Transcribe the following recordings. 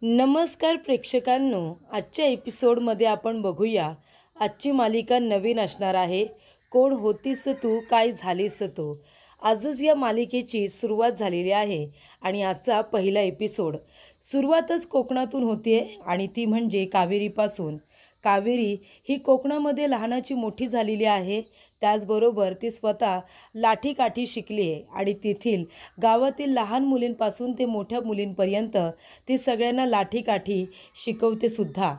नमस्कार प्रेक्षकांनो, आजच्या एपिसोडमध्ये आपण बघूया. आजची मालिका नवीन असणार आहे. कोण होतीस तू, काय झालीस तू. आजच या मालिकेची सुरुवात झालेली आहे आणि आजचा पहिला एपिसोड. सुरुवातच कोकणातून होते आणि ती म्हणजे कावेरीपासून. कावेरी ही कोकणामध्ये लहानाची मोठी झालेली आहे. त्याचबरोबर ती स्वतः लाठीकाठी शिकली आहे आणि तेथील गावातील लहान मुलींपासून ते मोठ्या मुलींपर्यंत ती सगळ्यांना लाठीकाठी शिकवते सुद्धा.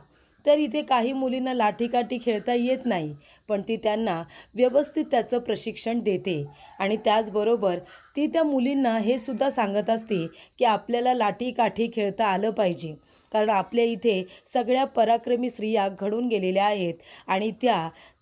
तर इथे काही मुलींना लाठीकाठी खेळता येत नाही, पण ती त्यांना व्यवस्थित त्याचं प्रशिक्षण देते आणि त्याचबरोबर ती त्या मुलींना हे सुद्धा सांगत असते की आपल्याला लाठीकाठी खेळता आलं पाहिजे, कारण आपल्या इथे सगळ्या पराक्रमी स्त्रिया घडून गेलेल्या आहेत आणि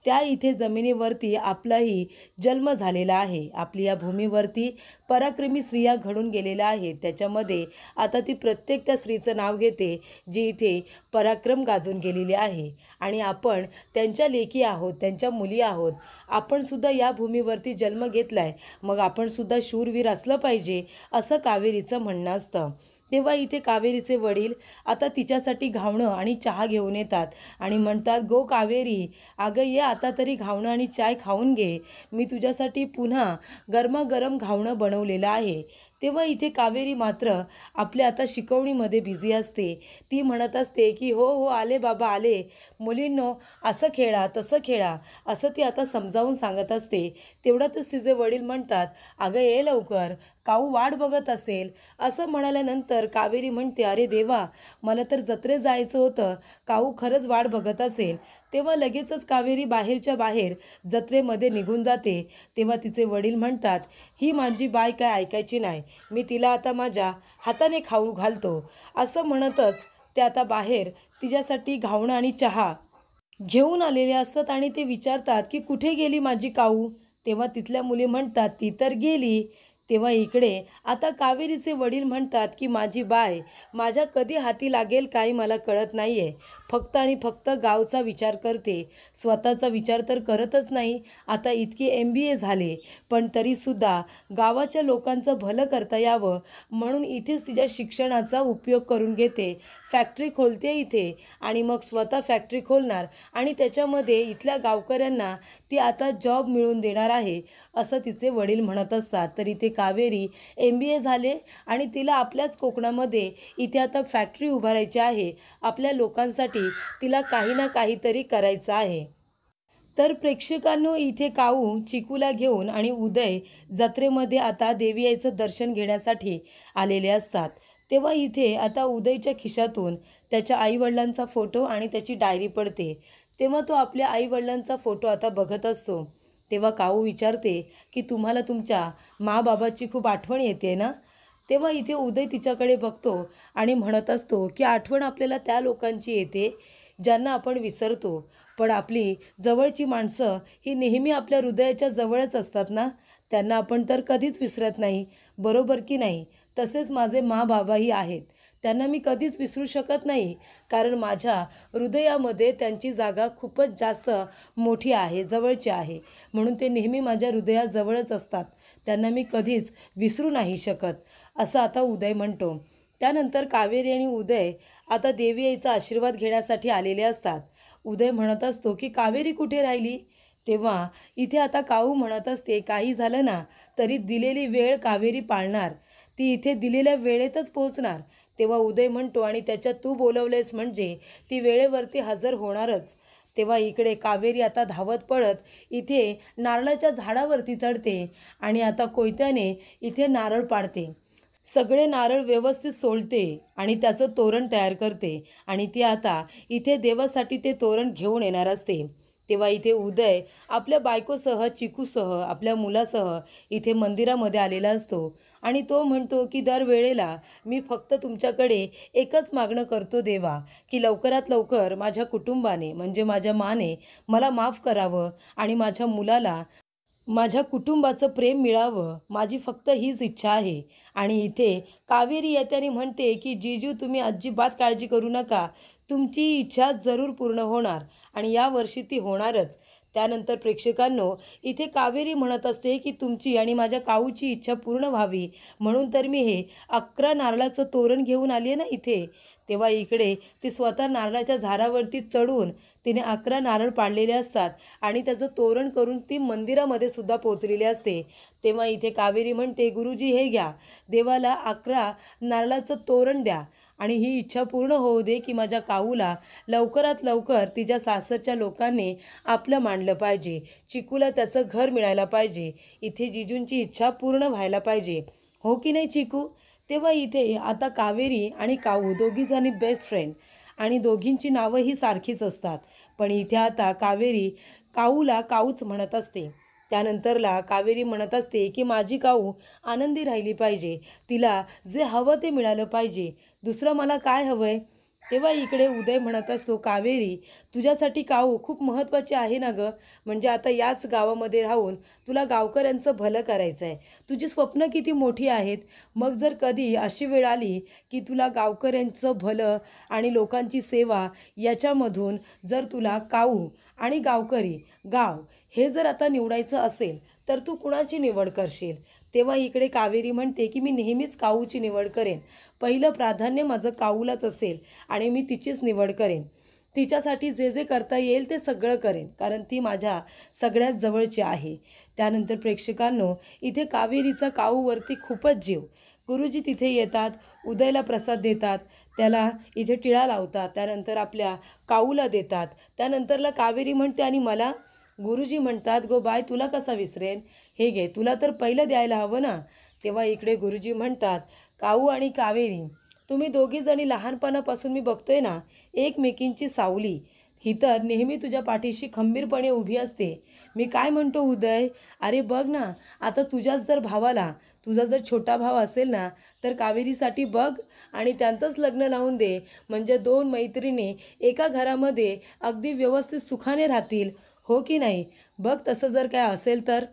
त्या इथे जमिनीवरती आपलाही जन्म झालेला आहे. आपली या भूमीवरती पराक्रमी स्त्रिया घडून गेलेल्या आहेत. त्याच्यामध्ये आता ती प्रत्येक त्या स्त्रीचं नाव घेते जी इथे पराक्रम गाजून गेलेली आहे आणि आपण त्यांच्या लेकी आहोत, त्यांच्या मुली आहोत. आपण सुद्धा या भूमीवरती जन्म घेतला आहे, मग आपण सुद्धा शूरवीर असलं पाहिजे असं कावेरीचं म्हणणं असतं. तेव्हा इथे कावेरीचे वडील आता तिच्यासाठी घावणं आणि चहा घेऊन येतात आणि म्हणतात, गो कावेरी, अगं ये आता तरी घावणं आणि चाय खाऊन घे. मी तुझ्यासाठी पुन्हा गरमागरम घावणं बनवलेलं आहे. तेव्हा इथे कावेरी मात्र आपल्या आता शिकवणीमध्ये बिझी असते. ती म्हणत असते की हो हो आले बाबा आले, मुलींनो असं खेळा तसं खेळा, असं ती आता समजावून सांगत असते. तेवढ्यातच तिचे वडील म्हणतात, अगं ये लवकर, काऊ वाट बघत असेल. असं म्हणाल्यानंतर कावेरी म्हणते, अरे देवा, मला तर जत्रेत जायचं होतं, काऊ खरंच वाट बघत असेल. तेव्हा लगेचच कावेरी बाहेरच्या बाहेर जत्रेमध्ये निघून जाते. तेव्हा तिचे वडील म्हणतात, ही माझी बाय काय ऐकायची नाही, मी तिला आता माझ्या हाताने खाऊ घालतो. असं म्हणतच ते आता बाहेर तिच्यासाठी घावणं आणि चहा घेऊन आलेले असतात आणि ते विचारतात की कुठे गेली माझी काऊ. तेव्हा तिथल्या मुली म्हणतात, ती तर गेली. तेव्हा इकडे आता कावेरीचे वडील म्हणतात की माझी बाय माझ्या कधी हाती लागेल काही मला कळत नाही आहे. फक्त आणि फक्त गावचा विचार करते, स्वतःचा विचार तर करतच नाही. आता इतके MBA झाले, पण तरीसुद्धा गावाच्या लोकांचं भलं करता यावं म्हणून इथेच तिच्या शिक्षणाचा उपयोग करून घेते. फॅक्टरी खोलते इथे आणि मग स्वतः फॅक्टरी खोलणार आणि त्याच्यामध्ये इथल्या गावकऱ्यांना ती आता जॉब मिळवून देणार आहे, असं तिचे वडील म्हणत असतात. तर इथे कावेरी MBA झाले आणि तिला आपल्याच कोकणामध्ये इथे आता फॅक्टरी उभारायची आहे. आपल्या लोकांसाठी तिला काही ना काहीतरी करायचं आहे. तर प्रेक्षकांनो, इथे काऊ चिकूला घेऊन आणि उदय जत्रेमध्ये आता देवी आईचं दर्शन घेण्यासाठी आलेले असतात. तेव्हा इथे आता उदयच्या खिशातून त्याच्या आईवडिलांचा फोटो आणि त्याची डायरी पडते. तेव्हा तो आपल्या आईवडिलांचा फोटो आता बघत असतो. तेव्हा काऊ विचारते की तुम्हाला तुमच्या बाबाची खूप आठवण येते ना. तेव्हा इथे उदय तिच्याकडे बघतो आणि म्हणत असतो की आठवण आपल्याला त्या लोकांची येते ज्यांना आपण विसरतो, पण आपली जवळची माणसं ही नेहमी आपल्या हृदयाच्या जवळच असतात ना, त्यांना आपण तर कधीच विसरत नाही, बरोबर की नाही. तसेच माझे बाबाही आहेत, त्यांना मी कधीच विसरू शकत नाही, कारण माझ्या हृदयामध्ये त्यांची जागा खूपच जास्त मोठी आहे, जवळची आहे, म्हणून ते नेहमी माझ्या हृदयाजवळच असतात, त्यांना मी कधीच विसरू नाही शकत, असं आता उदय म्हणतो. त्यानंतर कावेरी आणि उदय आता देवी आईचा आशीर्वाद घेण्यासाठी आलेले असतात. उदय म्हणत असतो की कावेरी कुठे राहिली. तेव्हा इथे आता काऊ म्हणत असते, काही झालं ना तरी दिलेली वेळ कावेरी पाळणार, ती इथे दिलेल्या वेळेतच पोहोचणार. तेव्हा उदय म्हणतो, आणि त्याच्यात तू बोलवलेस म्हणजे ती वेळेवरती हजर होणारच. तेव्हा इकडे कावेरी आता धावत पळत इथे नारळाच्या झाडावरती चढते आणि आता कोयत्याने इथे नारळ पाडते. सगळे नारळ व्यवस्थित सोलते आणि त्याचं तोरण तयार करते आणि ती आता इथे देवासाठी ते तोरण घेऊन येणार असते. तेव्हा इथे उदय आपल्या बायकोसह, चिकूसह, आपल्या मुलासह इथे मंदिरामध्ये आलेला असतो आणि तो म्हणतो की दरवेळेला मी फक्त तुमच्याकडे एकच मागणं करतो देवा, की लवकरात लवकर माझ्या कुटुंबाने म्हणजे माझ्या माने मला माफ करावं आणि माझ्या मुलाला माझ्या कुटुंबाचं प्रेम मिळावं, माझी फक्त हीच इच्छा आहे. आणि इथे कावेरी येत्याने म्हणते की जीजू, तुम्ही अजिबात काळजी करू नका, तुमची इच्छा जरूर पूर्ण होणार आणि यावर्षी ती होणारच. त्यानंतर प्रेक्षकांनो, इथे कावेरी म्हणत असते की तुमची आणि माझ्या काऊची इच्छा पूर्ण व्हावी म्हणून तर मी हे 11 नारळाचं तोरण घेऊन आली आहे ना इथे. तेव्हा इकडे ती स्वतः नारळाच्या झाडावरती चढून तिने 11 नारळ पाडलेले असतात आणि त्याचं तोरण करून ती मंदिरामध्ये सुद्धा पोचलेली असते. तेव्हा इथे कावेरी म्हणते, गुरुजी हे घ्या, देवाला 11 नारळाचं तोरण द्या आणि ही इच्छा पूर्ण होऊ दे की माझ्या काऊला लवकरात लवकर तिच्या सासरच्या लोकांनी आपलं मानलं पाहिजे, चिकूला त्याचं घर मिळायला पाहिजे, इथे जिजूंची इच्छा पूर्ण व्हायला पाहिजे, हो की नाही चिकू. तेव्हा इथे आता कावेरी आणि काऊ दोघीजणी बेस्ट फ्रेंड आणि दोघींची नावं ही सारखीच असतात. पण इथे आता कावेरी काऊला काऊच म्हणत असते. त्यानंतरला कावेरी म्हणत असते की माझी काऊ आनंदी राहिली पाहिजे, तिला जे हवं ते मिळालं पाहिजे, दुसरं मला काय हवं आहे. तेव्हा इकडे उदय म्हणत असतो, कावेरी तुझ्यासाठी काऊ खूप महत्त्वाची आहे ना गं, म्हणजे आता याच गावामध्ये राहून तुला गावकऱ्यांचं भलं करायचं आहे, तुझी स्वप्न किती मोठी आहेत. मग जर कधी अशी वेळ आली की तुला गावकऱ्यांचं भलं आणि लोकांची सेवा याच्यामधून जर तुला काऊ आणि गावकरी गाव हे जर आता निवडायचं असेल तर तू कुणाची निवड करशील. तेव्हा इकडे कावेरी म्हणते की मी नेहमीच काऊची निवड करेन, पहिलं प्राधान्य माझं काऊलाच असेल आणि मी तिचीच निवड करेन, तिच्यासाठी जे जे करता येईल ते सगळं करेन, कारण ती माझ्या सगळ्यात जवळची आहे. त्यानंतर प्रेक्षकांनो इथे कावेरीचा काऊवरती खूपच जीव. गुरुजी तिथे येतात, उदयला प्रसाद देतात, त्याला इथे टिळा लावतात, त्यानंतर आपल्या काऊला देतात. त्यानंतरला कावेरी म्हणते आणि मला गुरुजी म्हणतात, गो बाय तुला कसा विसरेन, हे घे, तुला तर पहिलं द्यायला हवं ना. तेव्हा इकडे गुरुजी म्हणतात, काऊ आणि कावेरी तुम्ही दोघीजणी लहानपणापासून मी बघतोय ना एकमेकींची सावली, ही तर नेहमी तुझ्या पाठीशी खंबीरपणे उभी असते. मी काय म्हणतो उदय, अरे बघ ना, आता तुझ्याच जर भावाला, तुझा जर छोटा भाव असेल ना तर कावेरीसाठी बघ आणि त्यांचंच लग्न लावून दे, म्हणजे 2 मैत्रिणी एका घरामध्ये अगदी व्यवस्थित सुखाने राहतील, हो की नाही. बघ तसं जर काय असेल तर.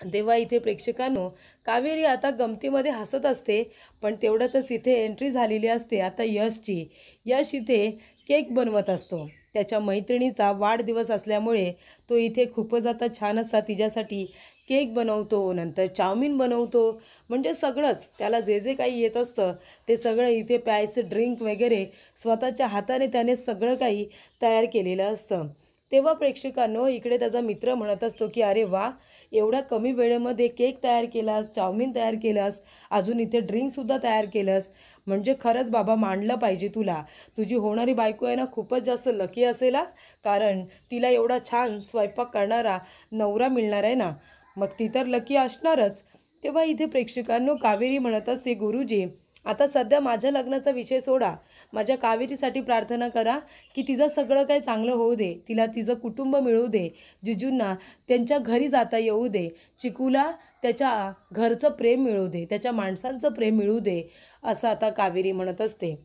तेव्हा इथे प्रेक्षकांनो कावेरी आता गमतीमध्ये हसत असते, पण तेवढ्यातच इथे एंट्री झालेली असते आता यशची. यश इथे केक बनवत असतो, त्याच्या मैत्रिणीचा वाढदिवस असल्यामुळे तो इथे खूपच आता छान असा तिच्यासाठी केक बनवतो, नंतर चाऊमिन बनवतो, म्हणजे सगळंच त्याला जे जे काही येत असतं ते सगळं इथे प्यायचं ड्रिंक वगैरे स्वतःच्या हाताने त्याने सगळं काही तयार केलेलं असतं. तेव्हा प्रेक्षकांनो इकडे त्याचा मित्र म्हणत असतो की अरे वा, एवढ्या कमी वेळेमध्ये केक तयार केलास, चाऊमिन तयार केलास, अजून इथे ड्रिंकसुद्धा तयार केलंस, म्हणजे खरंच बाबा मानलं पाहिजे तुला, तुझी होणारी बायको आहे ना खूपच जास्त लकी असेल, कारण तिला एवढा छान स्वयंपाक करणारा नवरा मिळणार आहे ना, मग ती तर लकी असणारच. तेव्हा इथे प्रेक्षकांनो कावेरी म्हणत असते, गुरुजी आता सध्या माझ्या लग्नाचा विषय सोडा, माझ्या कावेरीसाठी प्रार्थना करा की तिचं सगळं काही चांगलं होऊ दे, तिला तिचं कुटुंब मिळू दे, जिजूंना त्यांच्या घरी जाता येऊ दे, चिकूला त्याच्या घरचं प्रेम मिळू दे, त्याच्या माणसांचं प्रेम मिळू दे, असं आता कावेरी म्हणत असते.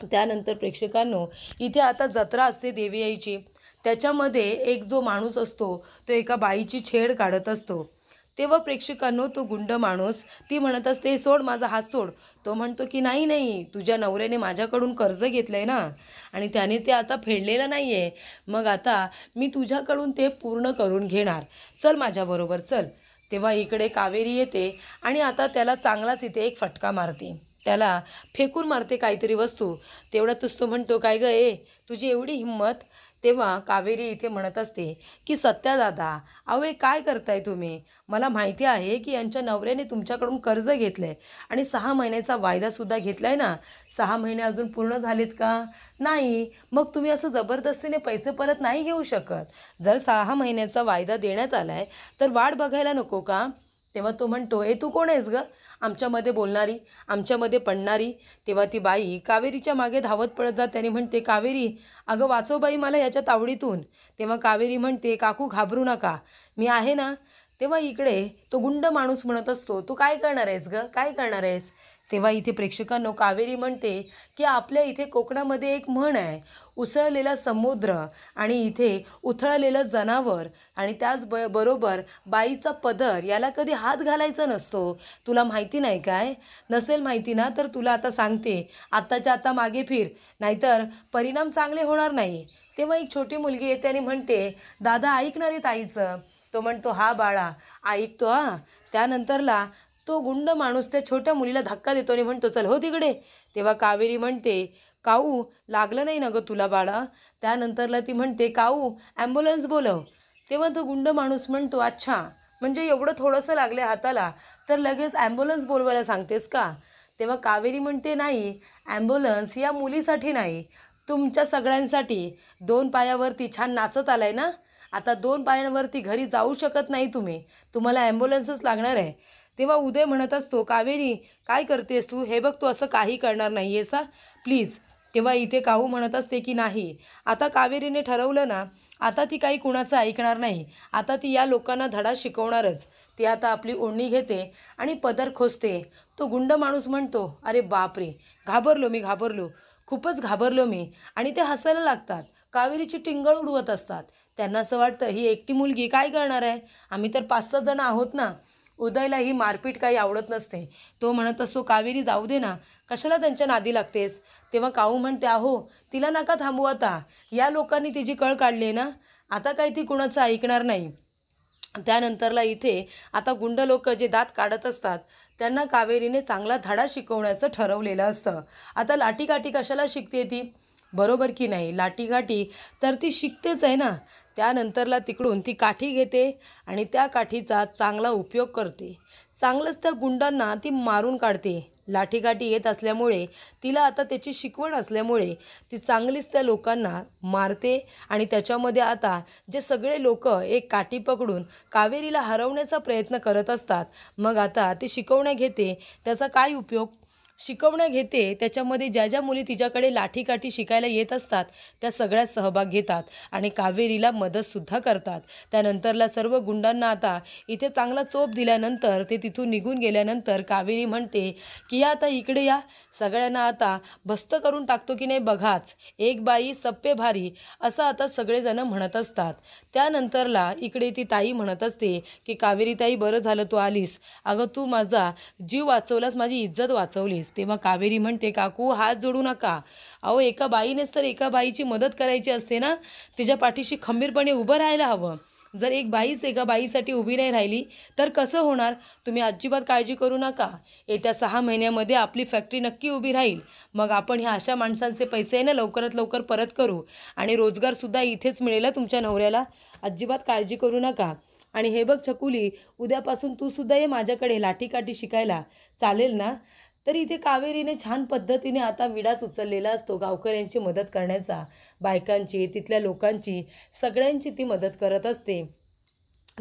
त्यानंतर प्रेक्षकांनो इथे आता जत्रा असते देवी आईची, त्याच्यामध्ये एक जो माणूस असतो तो एका बाईची छेड काढत असतो. तेव्हा प्रेक्षकांनो तो गुंड माणूस, ती म्हणत असते सोड माझा हात सोड, तो म्हणतो की नाही नाही, तुझ्या नवऱ्याने माझ्याकडून कर्ज घेतलं आहे ना आणि त्याने ते आता फेडलेलं नाही आहे, मग आता मी तुझ्याकडून ते पूर्ण करून घेणार, चल माझ्याबरोबर चल. तेव्हा इकडे कावेरी येते आणि आता त्याला चांगलाच इथे एक फटका मारते, त्याला फेकून मारते काहीतरी वस्तू. तेवढ्यातच तो म्हणतो काय गं ए, तुझी एवढी हिंमत. तेव्हा कावेरी इथे म्हणत असते की सत्या दादा, अहो काय करताय तुम्ही, मला माहिती आहे की यांच्या नवऱ्याने तुमच्याकडून कर्ज घेतलं आहे आणि 6 महिन्याचा वायदासुद्धा घेतला आहे ना, 6 महिने अजून पूर्ण झालेत का नाही, मग तुम्ही असं जबरदस्तीने पैसे परत नाही घेऊ शकत, जर 6 महिन्याचा वायदा देण्यात आला आहे तर वाट बघायला नको का. तेव्हा तो म्हणतो ए तू कोण आहेस गं, आमच्यामध्ये बोलणारी, आमच्यामध्ये पडणारी. तेव्हा ती बाई कावेरीच्या मागे धावत पडत जाते आणि म्हणते कावेरी अगं वाचव बाई मला याच्या तावडीतून. तेव्हा कावेरी म्हणते काकू घाबरू नका, मी आहे ना. तेव्हा इकडे तो गुंड माणूस म्हणत असतो तू काय करणार आहेस गं, काय करणार आहेस. तेव्हा इथे प्रेक्षकांनो कावेरी म्हणते की आपल्या इथे कोकणामध्ये एक म्हण आहे, उसळलेला समुद्र आणि इथे उथळलेलं जनावर आणि त्याच बरोबर बाईचा पदर याला कधी हात घालायचा नसतो, तुला माहिती नाही काय. नसेल माहिती ना तर तुला आता सांगते, आत्ताच्या आता मागे फिर, नाहीतर परिणाम चांगले होणार नाही. तेव्हा एक छोटी मुलगी येते आणि म्हणते दादा ऐकणार आहे ताईचं. तो म्हणतो हा बाळा ऐकतो हा. त्यानंतरला तो गुंड माणूस त्या छोट्या मुलीला धक्का देतो आणि म्हणतो चल हो तिकडे. तेव्हा कावेरी म्हणते काऊ लागलं नाही ना गं तुला बाळा? त्यानंतरला ती म्हणते काऊ ॲम्ब्युलन्स बोलव. तेव्हा तो गुंड माणूस म्हणतो अच्छा, म्हणजे एवढं थोडंसं लागले हाताला तर लगेच ॲम्ब्युलन्स बोलवायला सांगतेस का? तेव्हा कावेरी म्हणते नाही, ॲम्ब्युलन्स या मुलीसाठी नाही, तुमच्या सगळ्यांसाठी. 2 पायावरती छान नाचत आलाय ना, आता 2 पायांवरती घरी जाऊ शकत नाही तुम्ही, तुम्हाला ॲम्ब्युलन्सच लागणार आहे. तेव्हा उदय म्हणत असतो कावेरी काय करतेस तू? हे बघ तू असं काही करणार नाही आहेस हा, प्लीज. तेव्हा इथे काहू म्हणत असते की नाही, आता कावेरीने ठरवलं ना, आता ती काही कुणाचं ऐकणार नाही, आता ती या लोकांना धडा शिकवणारच. ती आता आपली ओढणी घेते आणि पदर खोचते. तो गुंड माणूस म्हणतो अरे बापरे, घाबरलो, खूपच घाबरलो मी. आणि ते हसायला लागतात, कावेरीची टिंगळ उडवत असतात. त्यांना असं वाटतं ही एकटी मुलगी काय करणार आहे, आम्ही तर 5-6 जण आहोत ना. उदयला ही मारपीट काही आवडत नसते. तो म्हणत असतो कावेरी जाऊ दे ना, कशाला त्यांच्या नादी लागतेस. तेव्हा काऊ म्हणते अहो तिला नका थांबू, आता या लोकांनी तिची कळ काढली आहे ना, आता काही ती कुणाचं ऐकणार नाही. त्यानंतरला इथे आता गुंड लोक जे दात काढत असतात त्यांना कावेरीने चांगला धडा शिकवण्याचं ठरवलेलं असतं. आता लाठीकाठी कशाला शिकते ती, बरोबर की नाही? लाठीकाठी तर ती शिकतेच आहे ना. त्यानंतरला तिकडून ती काठी घेते आणि त्या काठीचा चांगला उपयोग करते. चांगलंच त्या गुंडांना ती मारून काढते. लाठीकाठी येत असल्यामुळे तिला आता त्याची शिकवण असल्यामुळे ती चांगलीच त्या लोकांना मारते. आणि त्याच्यामध्ये आता जे सगळे लोक एक काठी पकडून कावेरीला हरवण्याचा प्रयत्न करत असतात, मग आता ती शिकवण्या घेते. त्याचा काय उपयोग? शिकवण्या घेते, त्याच्यामध्ये ज्या ज्या मुली तिच्याकडे लाठीकाठी शिकायला येत असतात त्या सगळ्या सहभाग घेतात आणि कावेरीला मदतसुद्धा करतात. त्यानंतरला सर्व गुंडांना आता इथे चांगला चोप दिल्यानंतर ते तिथून निघून गेल्यानंतर कावेरी म्हणते की या आता इकडे या, सगळ्यांना आता भस्त करून टाकतो की नाही बघाच, एक बाई सप्पे भारी, असं आता सगळेजण म्हणत असतात. त्यानंतरला इकडे ती ताई म्हणत असते की कावेरी ताई बरं झालं तू आलीस, अगं तू माझा जीव वाचवलास, माझी इज्जत वाचवलीस. तेव्हा कावेरी म्हणते काकू हात जोडू नका, अहो एका बाईनेच तर एका बाईची मदत करायची असते ना, तिच्या पाठीशी खंबीरपणे उभं राहायला हवं. जर एक बाईच एका बाईसाठी उभी नाही राहिली तर कसं होणार? तुम्ही अजिबात काळजी करू नका, येत्या 6 महिन्यामध्ये आपली फॅक्टरी नक्की उभी राहील. मग आपण ह्या अशा माणसांचे पैसे आहे ना लवकरात लवकर परत करू आणि रोजगारसुद्धा इथेच मिळेल तुमच्या नवऱ्याला, अजिबात काळजी करू नका. आणि हे बघ छकुली, उद्यापासून तू सुद्धा ये माझ्याकडे लाठीकाठी शिकायला, चालेल ना? तर इथे कावेरीने छान पद्धतीने आता विडाच उचललेला असतो गावकऱ्यांची मदत करण्याचा, बायकांची, तिथल्या लोकांची, सगळ्यांची ती मदत करत असते.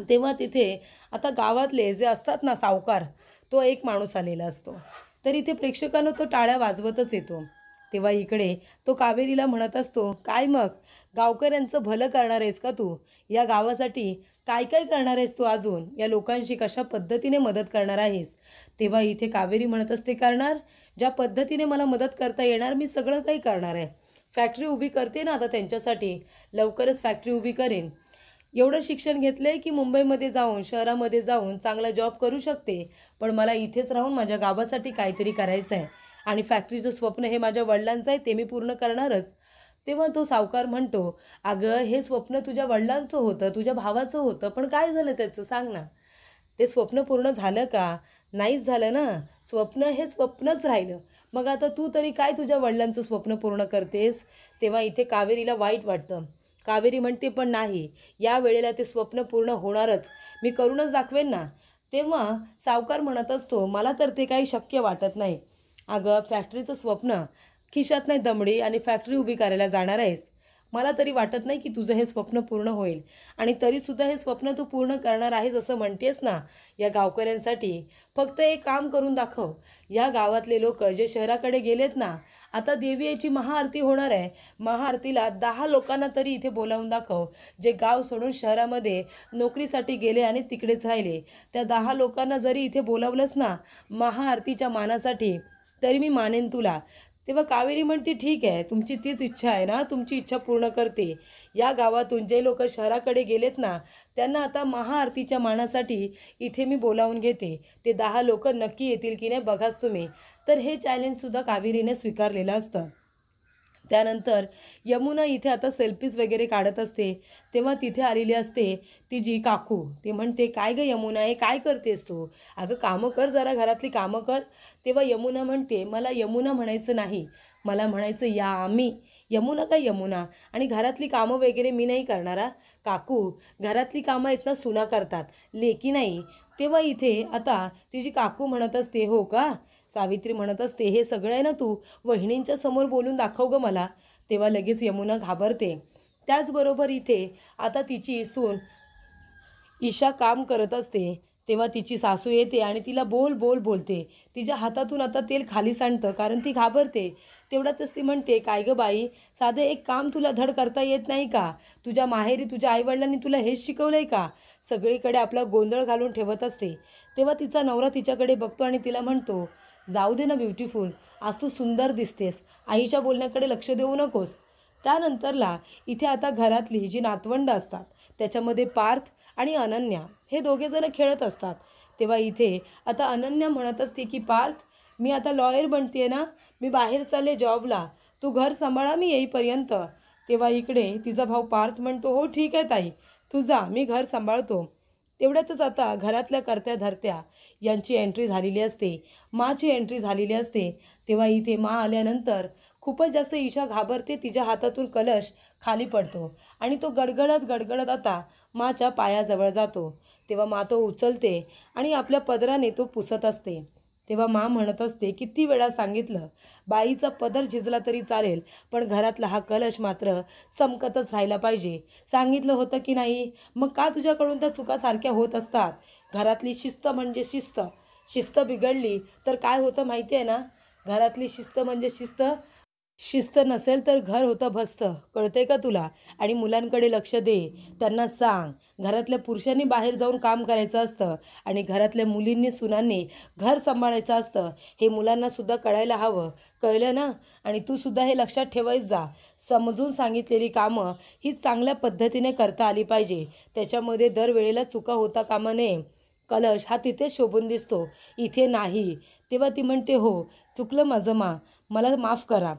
तेव्हा तिथे आता गावातले जे असतात ना सावकार, तो एक माणूस आलेला असतो. तर इथे प्रेक्षकांना तो टाळ्या वाजवतच येतो. तेव्हा इकडे तो कावेरीला म्हणत असतो काय मग गावकऱ्यांचं भलं करणार आहेस का तू? या गावासाठी काय काय करणार आहेस तू? अजून या लोकांशी कशा पद्धतीने मदत करणार आहेस? तेव्हा इथे कावेरी म्हणत असते करणार, ज्या पद्धतीने मला मदत करता येणार मी सगळं काही करणार आहे. फॅक्टरी उभी करते ना आता त्यांच्यासाठी, लवकरच फॅक्टरी उभी करेन. एवढं शिक्षण घेतलं आहे की मुंबईमध्ये जाऊन, शहरामध्ये जाऊन चांगला जॉब करू शकते, पण मला इथेच राहून माझ्या गावासाठी काहीतरी करायचं आहे आणि फॅक्टरीचं स्वप्न हे माझ्या वडिलांचं आहे, ते मी पूर्ण करणारच. तेव्हा तो सावकार म्हणतो अगं हे स्वप्न तुझ्या वडिलांचं होतं, तुझ्या भावाचं होतं, पण काय झालं त्याचं सांग ना. ते स्वप्न पूर्ण झालं का? नाहीच झालं ना. स्वप्न हे स्वप्नच राहिलं. मग आता तू तरी काय तुझ्या वडिलांचं स्वप्न पूर्ण करतेस? तेव्हा इथे कावेरीला वाईट वाटतं. कावेरी म्हणते पण नाही, या वेळेला ते स्वप्न पूर्ण होणारच, मी करूनच दाखवेन ना. तेव्हा सावकार म्हणत असतो मला तर ते काही शक्य वाटत नाही. अगं फॅक्टरीचं स्वप्न, खिशात नाही दमडी आणि फॅक्टरी उभी करायला जाणार आहेस, मला तरी वाटत नाही की तुझं हे स्वप्न पूर्ण होईल. आणि तरीसुद्धा हे स्वप्न तू पूर्ण करणार आहेस असं म्हणतेस ना या गावकऱ्यांसाठी. फक्त एक काम करून दाखव, या गावातले लोक जे शहराकडे गेलेत ना, आता देवी याची महाआरती होणार आहे, महाआरतीला 10 लोकांना तरी इथे बोलावून दाखव, जे गाव सोडून शहरामध्ये नोकरीसाठी गेले आणि तिकडेच राहिले. त्या 10 लोकांना जरी इथे बोलावलंस ना महाआरतीच्या मानासाठी, तरी मी मानेन तुला. तेव्हा कावेरी म्हणते ठीक आहे, तुमची तीच इच्छा आहे ना, तुमची इच्छा पूर्ण करते. या गावातून जे लोक शहराकडे गेलेत ना त्यांना आता महाआरतीच्या मानासाठी इथे मी बोलावून घेते. ते 10 लोक नक्की येतील की नाही बघाच तुम्ही. तर हे चॅलेंजसुद्धा कावेरीने स्वीकारलेलं असतं. त्यानंतर यमुना इथे आता सेल्फीज वगैरे काढत असते. तेव्हा तिथे आलेली असते तिची काकू. ती म्हणते काय गं यमुना, हे काय करतेस तू? अगं कामं कर, जरा घरातली कामं कर. तेव्हा यमुना म्हणते मला यमुना म्हणायचं नाही, मला म्हणायचं या आम्ही, यमुना का यमुना, आणि घरातली कामं वगैरे मी नाही करणारा काकू, घरातली कामं आहेत ना सुना करतात, लेकी नाही. तेव्हा इथे आता तिची काकू म्हणत असते, हो का सावित्री म्हणत असते, हे सगळं आहे ना तू वहिनींच्या समोर बोलून दाखव गं मला. तेव्हा लगेच यमुना घाबरते. त्याचबरोबर इथे आता तिची सून ईशा काम करत असते. तेव्हा तिची सासू येते आणि तिला बोल बोल बोलते. तिच्या हातातून आता तेल खाली सांडतं, कारण ती घाबरते. तेवढ्यातच ती म्हणते, काय गं बाई, साधं एक काम तुला धड करता येत नाही का? तुझ्या माहेरी तुझ्या आईवडिलांनी तुला हेच शिकवलं आहे का? सगळीकडे आपला गोंधळ घालून ठेवत असते. तेव्हा तिचा नवरा तिच्याकडे बघतो आणि तिला म्हणतो, जाऊ दे ना ब्युटिफुल, आज तू सुंदर दिसतेस, आईच्या बोलण्याकडे लक्ष देऊ नकोस. त्यानंतरला इथे आता घरातली जी नातवंड असतात त्याच्यामध्ये पार्थ आणि अनन्या हे दोघेजण खेळत असतात. तेव्हा इथे आता अनन्या म्हणत असते की पार्थ, मी आता लॉयर बनते ना, मी बाहेर चालले जॉबला, तू घर सांभाळा मी येईपर्यंत. तेव्हा इकडे तिचा भाऊ पार्थ म्हणतो, हो ठीक आहे ताई, तू जा, मी घर सांभाळतो. तेवढ्यातच आता घरातल्या करत्या धरत्या यांची एंट्री झालेली असते, माची एंट्री झालेली असते. तेव्हा इथे मा आल्यानंतर खूपच जास्त ईशा घाबरते. तिच्या हातातून कलश खाली पडतो आणि तो गडगडत गडगडत आता माच्या पायाजवळ जातो. तेव्हा मा तो उचलते आणि आपल्या पदराने तो पुसत असते. तेव्हा मा म्हणत असते, किती वेळा सांगितलं, बाईचा पदर झिजला तरी चालेल, पण घरातला हा कलश मात्र चमकतच राहिला पाहिजे. सांगितलं होतं की नाही? मग का तुझ्याकडून त्या चुका सारख्या होत असतात? घरातली शिस्त म्हणजे शिस्त, शिस्त बिघडली तर काय होतं माहिती आहे ना? घरातली शिस्त म्हणजे शिस्त, शिस्त नसेल तर घर होतं भस्त. कळतंय का तुला? आणि मुलांकडे लक्ष दे, त्यांना सांग, घरातल्या पुरुषांनी बाहेर जाऊन काम करायचं असतं आणि घरातल्या मुलींनी सुनांनी घर सांभाळायचं असतं. हे मुलांनासुद्धा कळायला हवं. कळलं ना? आणि तू सुद्धा हे लक्षात ठेवायच जा. समजून सांगितलेली कामं ही चांगल्या पद्धतीने करता आली पाहिजे. त्याच्यामध्ये दरवेळेला चुका होता कामा नये. कलश हा तिथेच शोभून दिसतो, इथे नाही. तेव्हा ती म्हणते, हो चुकलं माझं मा, मला माफ करा.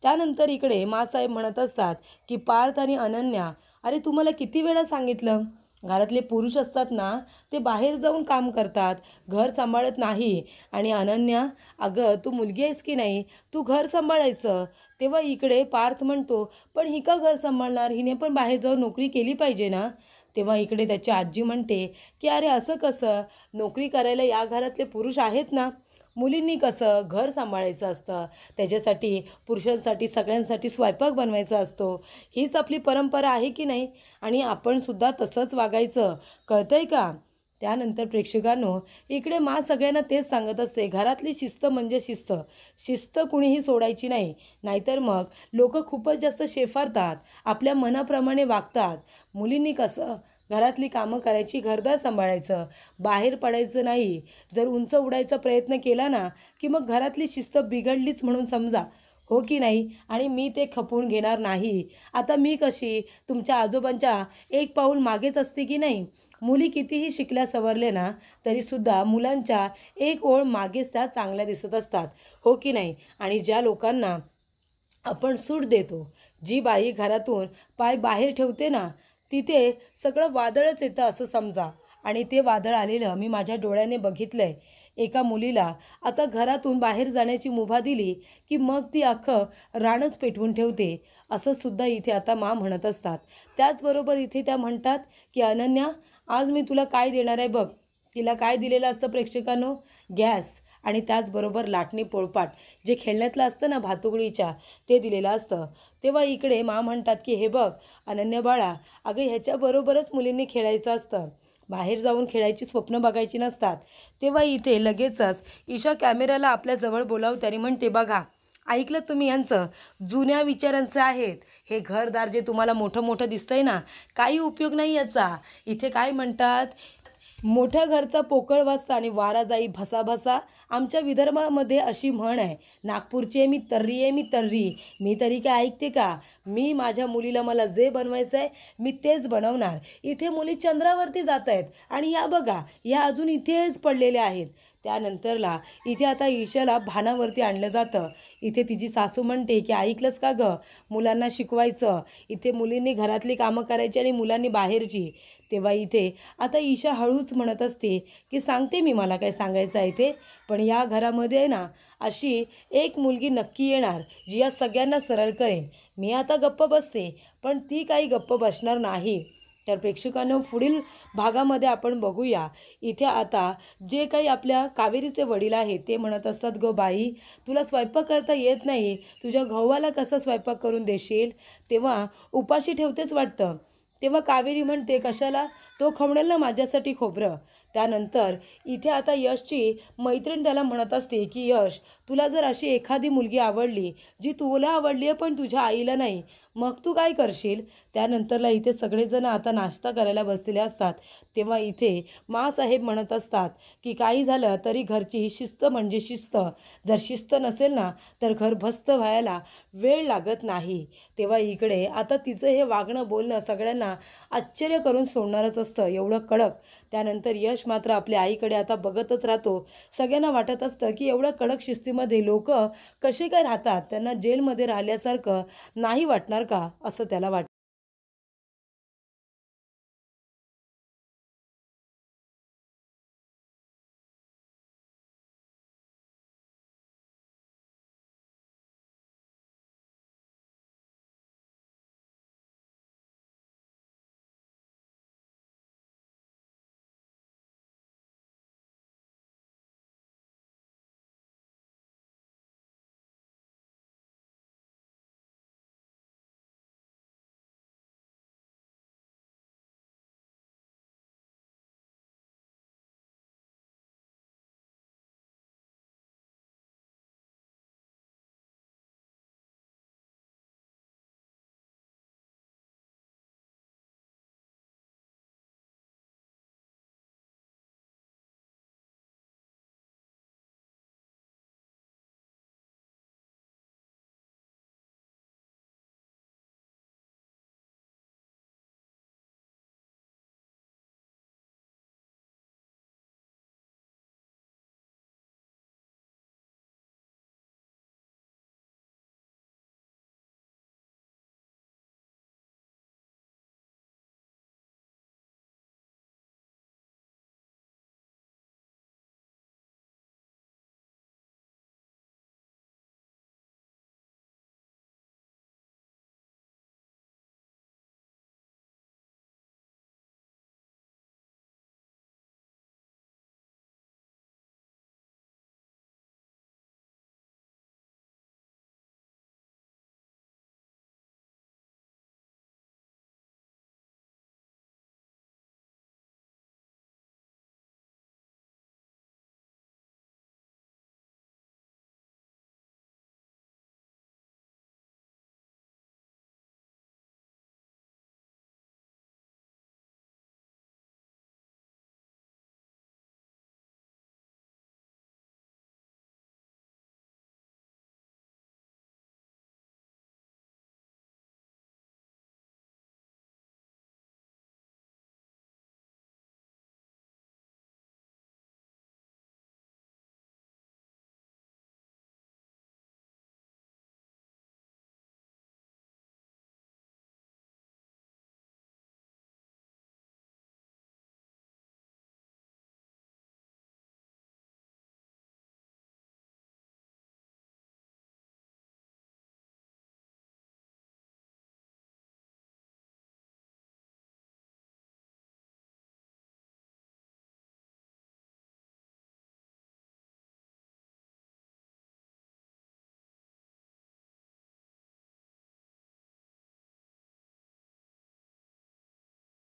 त्यानंतर इकडे मासाहेब म्हणत असतात की पार्थ आणि अनन्या, अरे तुम्हाला किती वेळा सांगितलं, घरातले पुरुष असतात ना ते बाहेर जाऊन काम करतात, घर सांभाळत नाही. आणि अनन्या, अगं तू मुलगी आहेस की नाही, तू घर सांभाळायचं. तेव्हा इकडे पार्थ म्हणतो, पण ही का घर सांभाळणार, हिने पण बाहेर जाऊन नोकरी केली पाहिजे ना. तेव्हा इकडे त्याची आजी म्हणते की अरे असं कसं, नोकरी करायला या घरातले पुरुष आहेत ना, मुलींनी कसं घर सांभाळायचं असतं, त्याच्यासाठी पुरुषांसाठी सगळ्यांसाठी स्वयंपाक बनवायचा असतो, हीच आपली परंपरा आहे की नाही, आणि आपण सुद्धा तसंच वागायचं. कळतंय का? त्यानंतर प्रेक्षकांनो इकडे मा सगळ्यांना तेच सांगत असते, घरातली शिस्त म्हणजे शिस्त, शिस्त कुणीही सोडायची नाही, नाहीतर मग लोक खूपच जास्त शेफारतात, आपल्या मनाप्रमाणे वागतात. मुलींनी कसं घरातली कामं करायची, घरदार सांभाळायचं, बाहेर पडायचं नाही. जर उंच उडायचा प्रयत्न केला ना की मग घरातली शिस्त बिघडलीच म्हणून समजा, हो की नाही? आणि मी ते खपवून घेणार नाही. आता मी कशी तुमच्या आजोबांच्या एक पाऊल मागेच असते की नाही? मुली कितीही शिकल्या सवरले ना तरीसुद्धा मुलांच्या एक ओळ मागेच त्या चांगल्या दिसत असतात, हो की नाही? आणि ज्या लोकांना आपण सूट देतो, जी बाई घरातून पाय बाहेर ठेवते ना, तिथे सगळं वादळच येतं असं समजा. आणि ते वादळ आलेलं मी माझ्या डोळ्याने बघितलं आहे. एका मुलीला आता घरातून बाहेर जाण्याची मुभा दिली की मग ती अख्खं रानच पेटवून ठेवते, असं सुद्धा इथे आता मा म्हणत असतात. त्याचबरोबर इथे त्या म्हणतात की अनन्या, आज मी तुला काय देणार आहे बघ. तिला काय दिलेलं असतं प्रेक्षकांनो? गॅस आणि त्याचबरोबर लाटणी पोळपाट, जे खेळण्यातलं असतं ना भातुकलीच्या, ते दिलेलं असतं. तेव्हा इकडे मा म्हणतात की हे बघ अनन्या बाळा, अगं ह्याच्याबरोबरच मुलींनी खेळायचं असतं, बाहेर जाऊन खेळायची स्वप्न बघायची नसतात. तेव्हा इथे लगेचच ईशा कॅमेऱ्याला आपल्याजवळ बोलावते आणि म्हणते, बघा ऐकलं तुम्ही, यांचं जुन्या विचारांचं आहेत. हे घरदार जे तुम्हाला मोठं मोठं दिसतंय ना, काही उपयोग नाही याचा. इथे काय म्हणतात, मोठ्या घरचा पोकळ वाजता आणि वारा जाई भसाभसा. आमच्या विदर्भामध्ये अशी म्हण आहे, नागपूरची आहे मी तर्री, आहे मी तर्री, मी तरी काय ऐकते का? मी माझ्या मुलीला मला जे बनवायचं आहे मी तेच बनवणार. इथे मुली चंद्रावरती जात आहेत आणि या बघा, या अजून इथेच पडलेल्या आहेत. त्यानंतरला इथे आता ईशाला भानावरती आणलं जातं. इथे तिची सासू म्हणते की ऐकलंस का गं, मुलांना शिकवायचं, इथे मुलींनी घरातली कामं करायची आणि मुलांनी बाहेरची. तेव्हा इथे आता ईशा हळूच म्हणत असते की सांगते मी, मला काय सांगायचं आहे ते, पण या घरामध्ये आहे ना अशी एक मुलगी नक्की येणार जी या सगळ्यांना सरळ करेन. मी आता गप्प बसते, पण ती काही गप्प बसणार नाही. तर प्रेक्षकांनो, पुढील भागामध्ये आपण बघूया. इथे आता जे काही आपल्या कावेरीचे वडील आहेत ते म्हणत असतात, "गो बाई, तुला स्वयंपाक करता येत नाही, तुझ्या गव्हाला कसा स्वयंपाक करून देशील? तेव्हा उपाशी ठेवतेच वाटतं." तेव्हा कावेरी म्हणते, "कशाला? तो खवणेल ना माझ्यासाठी खोबरं." त्यानंतर इथे आता यशची मैत्रीण त्याला म्हणत असते की यश, तुला जर अशी एखादी मुलगी आवडली जी तुला आवडली आहे पण तुझ्या आईला नाही, मग तू काय करशील? त्यानंतरला इथे सगळेजण आता नाश्ता करायला बसलेले असतात. तेव्हा इथे माँसाहेब म्हणत असतात की काही झालं तरी घरची शिस्त म्हणजे शिस्त. जर शिस्त नसेल ना तर घर भस्त व्हायला वेळ लागत नाही. तेव्हा इकडे आता तिचं हे वागणं बोलणं सगळ्यांना आश्चर्य करून सोडणारच असतं, एवढं कडक. त्यानंतर यश मात्र आपल्या आईकडे आता बघतच राहतो. सगळ्यांना वाटत असतं की एवढ्या कडक शिस्तीमध्ये लोक कसे काय राहतात, त्यांना जेलमध्ये राहिल्यासारखं नाही वाटणार का, असं त्याला वाटतं.